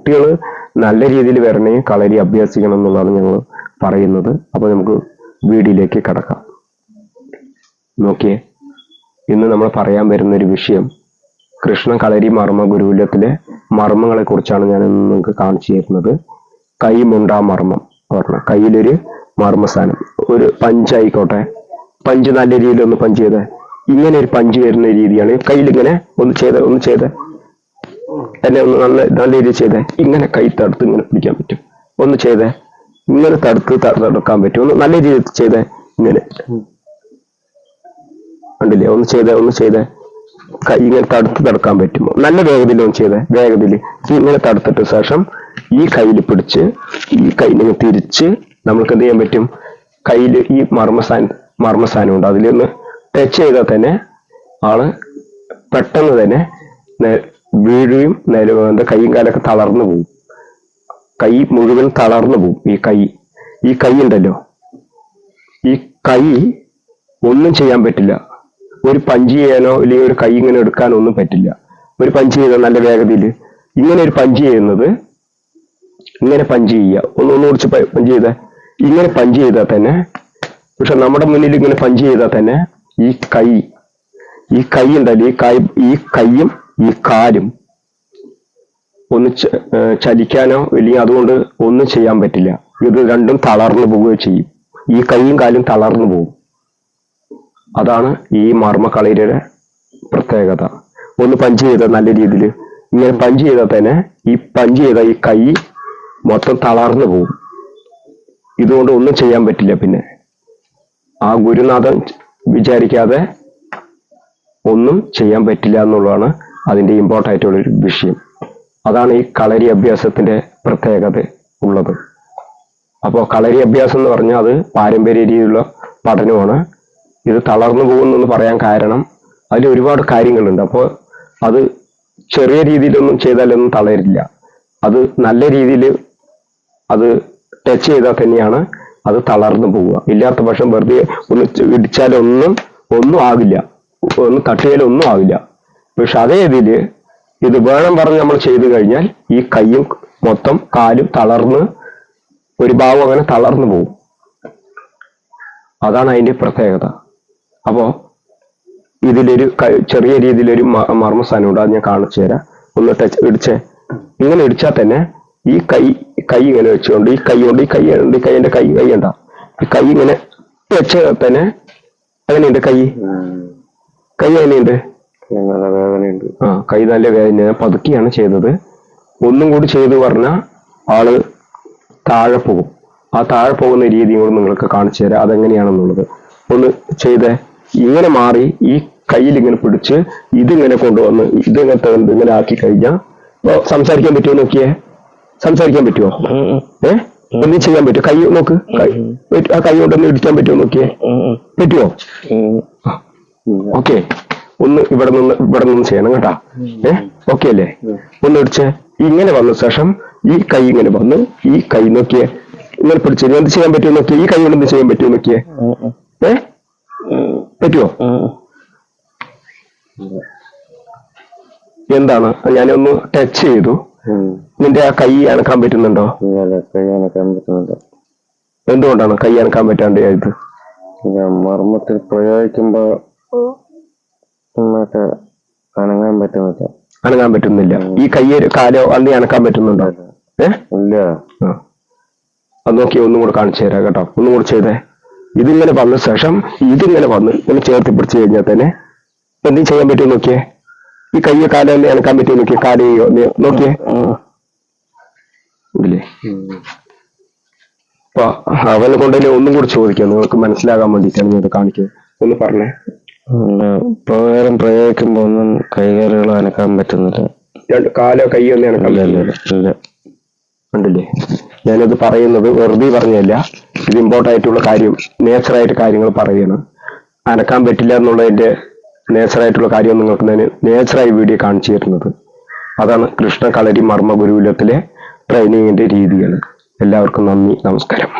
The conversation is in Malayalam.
കുട്ടികൾ നല്ല രീതിയിൽ വരണമെങ്കിൽ കളരി അഭ്യസിക്കണം എന്നുള്ളതാണ് ഞങ്ങൾ പറയുന്നത്. അപ്പോൾ നമുക്ക് വീഡിയോയിലേക്ക് കടക്കാം. നോക്കിയേ, ഇന്ന് നമ്മൾ പറയാൻ വരുന്നൊരു വിഷയം കൃഷ്ണ കളരി മർമ്മ ഗുരുകുലത്തിലെ മർമ്മങ്ങളെ കുറിച്ചാണ് ഞാൻ ഇന്ന് നിങ്ങൾക്ക് കാണിച്ചു തരുന്നത്. കൈ മുണ്ടാ മർമ്മം പറഞ്ഞ കയ്യിലൊരു മർമ്മസ്ഥാനം, ഒരു പഞ്ചായിക്കോട്ടെ, പഞ്ച് നല്ല രീതിയിൽ ഒന്ന് പഞ്ച് ചെയ്ത്, ഇങ്ങനെ ഒരു പഞ്ച് വരുന്ന രീതിയാണ്. കയ്യിലിങ്ങനെ ഒന്ന് ചെയ്ത് എന്നെ ഒന്ന് നല്ല രീതിയിൽ ചെയ്തേ. ഇങ്ങനെ കൈ തടുത്ത് ഇങ്ങനെ പിടിക്കാൻ പറ്റും. ഒന്ന് ചെയ്തേ, ഇങ്ങനെ തടുക്കാൻ പറ്റും. ഒന്ന് നല്ല രീതിയിൽ ചെയ്തേ, ഇങ്ങനെ കണ്ടില്ലേ? ഒന്ന് ചെയ്തേ കൈ ഇങ്ങനെ തടുക്കാൻ പറ്റുമോ? നല്ല വേഗതയിൽ ഒന്ന് ചെയ്തേ, വേഗതയിൽ ഇങ്ങനെ തടുത്തിട്ട് ശേഷം ഈ കയ്യിൽ പിടിച്ച് ഈ കൈ ഇങ്ങനെ തിരിച്ച് നമുക്ക് എന്ത് ചെയ്യാൻ പറ്റും? കയ്യിൽ ഈ മർമ്മസ്ഥാനം ഉണ്ട്, അതിലൊന്ന് ടച്ച് ചെയ്താൽ തന്നെ ആള് പെട്ടെന്ന് തന്നെ വീഴുകയും കൈയും കാലൊക്കെ തളർന്നു പോകും. കൈ മുഴുവൻ തളർന്നു പോകും. ഈ കൈ ഉണ്ടല്ലോ, ഈ കൈ ഒന്നും ചെയ്യാൻ പറ്റില്ല. ഒരു പഞ്ച് ചെയ്യാനോ അല്ലെങ്കിൽ ഒരു കൈ ഇങ്ങനെ എടുക്കാനോ ഒന്നും പറ്റില്ല. ഒരു പഞ്ച് ചെയ്താൽ നല്ല വേഗതയിൽ ഇങ്ങനെ ഒരു പഞ്ച് ചെയ്യുന്നത്, ഇങ്ങനെ പഞ്ച് ചെയ്യുക, ഒന്നുകൂടിച്ച് പഞ്ച് ചെയ്താൽ ഇങ്ങനെ പഞ്ച് ചെയ്താൽ തന്നെ, പക്ഷെ നമ്മുടെ മുന്നിൽ ഇങ്ങനെ പഞ്ച് ചെയ്താൽ തന്നെ ഈ കൈ ഉണ്ടല്ലോ, ഈ കൈയും ഈ കാലും ഒന്ന് ചലിക്കാനോ ഇല്ലെങ്കിൽ അതുകൊണ്ട് ഒന്നും ചെയ്യാൻ പറ്റില്ല. ഇത് രണ്ടും തളർന്നു പോവുകയോ ചെയ്യും. ഈ കൈയും കാലും തളർന്നു പോകും. അതാണ് ഈ മർമ്മ കളരിയുടെ പ്രത്യേകത. ഒന്ന് പഞ്ച് ചെയ്താൽ നല്ല രീതിയിൽ ഇങ്ങനെ പഞ്ച് ചെയ്താൽ തന്നെ പഞ്ച് ചെയ്ത ഈ കൈ മൊത്തം തളർന്നു പോകും. ഇതുകൊണ്ട് ഒന്നും ചെയ്യാൻ പറ്റില്ല. പിന്നെ ആ ഗുരുനാഥൻ വിചാരിക്കാതെ ഒന്നും ചെയ്യാൻ പറ്റില്ല എന്നുള്ളതാണ് അതിന്റെ ഇമ്പോർട്ടൻ്റ് ആയിട്ടുള്ളൊരു വിഷയം. അതാണ് ഈ കളരി അഭ്യാസത്തിന്റെ പ്രത്യേകത ഉള്ളത്. അപ്പോൾ കളരി അഭ്യാസം എന്ന് പറഞ്ഞാൽ അത് പാരമ്പര്യ രീതിയിലുള്ള പഠനമാണ്. ഇത് തളർന്നു പോകുന്നെന്ന് പറയാൻ കാരണം അതിൽ ഒരുപാട് കാര്യങ്ങളുണ്ട്. അപ്പോൾ അത് ചെറിയ രീതിയിലൊന്നും ചെയ്താലൊന്നും തളരില്ല. അത് നല്ല രീതിയിൽ അത് ടച്ച് ചെയ്താൽ തന്നെയാണ് അത് തളർന്നു പോവുക. ഇല്ലാത്ത പക്ഷം വെറുതെ ഒന്ന് ഇടിച്ചാലൊന്നും ആകില്ല, ഒന്ന് തട്ടിയാലൊന്നും ആവില്ല. പക്ഷെ അതേ ഇതില് ഇത് വേണം പറഞ്ഞ് നമ്മൾ ചെയ്തു കഴിഞ്ഞാൽ ഈ കൈയും മൊത്തം കാലും തളർന്ന് ഒരു ഭാഗം അങ്ങനെ തളർന്നു പോകും. അതാണ് അതിന്റെ പ്രത്യേകത. അപ്പോ ഇതിലൊരു ചെറിയ രീതിയിലൊരു മർമ്മസ്ഥാനമുണ്ട്, അത് ഞാൻ കാണിച്ചു തരാം. ഒന്ന് ഇടിച്ചേ, ഇങ്ങനെ ഇടിച്ചാൽ തന്നെ ഈ കൈ ഇങ്ങനെ വെച്ചുകൊണ്ട് ഈ കൈയുടെ കൈ ഉണ്ടാ, ഈ കൈ ഇങ്ങനെ വെച്ചാൽ തന്നെ അങ്ങനെയുണ്ട്. കൈ എങ്ങനെയുണ്ട്? കൈ നല്ല വേദന. പതുക്കിയാണ് ചെയ്തത്. ഒന്നും കൂടി ചെയ്തു പറഞ്ഞാൽ ആള് താഴെ പോകും. ആ താഴെ പോകുന്ന രീതി കൂടെ നിങ്ങൾക്ക് കാണിച്ചു തരാം, അതെങ്ങനെയാണെന്നുള്ളത്. ഒന്ന് ചെയ്തേ, ഇങ്ങനെ മാറി ഈ കയ്യിൽ ഇങ്ങനെ പിടിച്ച് ഇതിങ്ങനെ കൊണ്ടുവന്ന് ഇങ്ങനെ ആക്കി കഴിഞ്ഞാൽ സംസാരിക്കാൻ പറ്റുമോ? നോക്കിയേ, സംസാരിക്കാൻ പറ്റുമോ? ഒന്നും ചെയ്യാൻ പറ്റുമോ? കൈ നോക്ക്, ആ കൈ കൊണ്ടൊന്ന് ഇടിക്കാൻ പറ്റുമോ? നോക്കിയേ, പറ്റുമോ? ഓക്കെ, ഒന്ന് ഇവിടെ നിന്ന് ചെയ്യണം കേട്ടാ. ഓക്കെ അല്ലേ? ഒന്ന് ഇടിച്ച് ഇങ്ങനെ വന്ന ശേഷം ഈ കൈ ഇങ്ങനെ വന്ന് ഈ കൈ നോക്കിയേ, ഇങ്ങനെ പിടിച്ച് എന്ത് ചെയ്യാൻ പറ്റുമോ നോക്കിയേ, ഈ കൈ കൊണ്ട് എന്ത് ചെയ്യാൻ പറ്റുമോ നോക്കിയേ, പറ്റുമോ? എന്താണ്, ഞാനൊന്ന് ടച്ച് ചെയ്തു. നിന്റെ ആ കൈ അനക്കാൻ പറ്റുന്നുണ്ടോ? എന്തുകൊണ്ടാണ് കൈ അനക്കാൻ പറ്റാണ്ട് ഇത്? മർമ്മത്തിൽ പ്രയോഗിക്കുമ്പോ അനങ്ങാൻ പറ്റുന്നില്ല. ഈ കയ്യ് കാലോ അന്ന് അനക്കാൻ പറ്റുന്നുണ്ടോ? ഇല്ല. അത് നോക്കി ഒന്നും കൂടെ കാണിച്ചു തരാം കേട്ടോ. ഒന്നും കൂടെ ചെയ്തേ. ഇതിങ്ങനെ വന്ന ശേഷം ഇതിങ്ങനെ വന്ന് ഇങ്ങനെ ചേർത്ത് പിടിച്ചു കഴിഞ്ഞാൽ തന്നെ എന്തും ചെയ്യാൻ പറ്റുമോ നോക്കിയേ. ഈ കയ്യോ കാലോ അല്ലേ അനക്കാൻ പറ്റുമോ നോക്കിയേ, കാലയോ നോക്കിയേ. ഇല്ലേ? അപ്പൊ അവനെ കൊണ്ടല്ലേ ഒന്നും കൂടി ചോദിക്കാം, നിങ്ങൾക്ക് മനസ്സിലാകാൻ വേണ്ടിയിട്ടാണ് ഞാൻ കാണിക്കുന്നത്. ഒന്ന് പറഞ്ഞേ. പ്രകാരം പ്രയോഗിക്കുമ്പോ ഒന്നും കൈകാലുകൾ അനക്കാൻ പറ്റുന്നില്ല. കാലോ കയ്യോ ഒന്നും അനക്കാൻ പറ്റില്ല. ഉണ്ടല്ലേ? ഞാനത് പറയുന്നത് വെറുതെ പറഞ്ഞല്ല, ഇത് ഇമ്പോർട്ടൻ്റ് ആയിട്ടുള്ള കാര്യം, നേച്ചറായിട്ട് കാര്യങ്ങൾ പറയണം. അനക്കാൻ പറ്റില്ല എന്നുള്ളതിന്റെ നേച്ചറായിട്ടുള്ള കാര്യം നിങ്ങൾക്ക് ഞാൻ നേച്ചറായി വീഡിയോ കാണിച്ചു തരുന്നത്. അതാണ് കൃഷ്ണ കളരി മർമ്മ ഗുരുകുലത്തിലെ ട്രെയിനിങ്ങിന്റെ രീതികൾ. എല്ലാവർക്കും നന്ദി, നമസ്കാരം.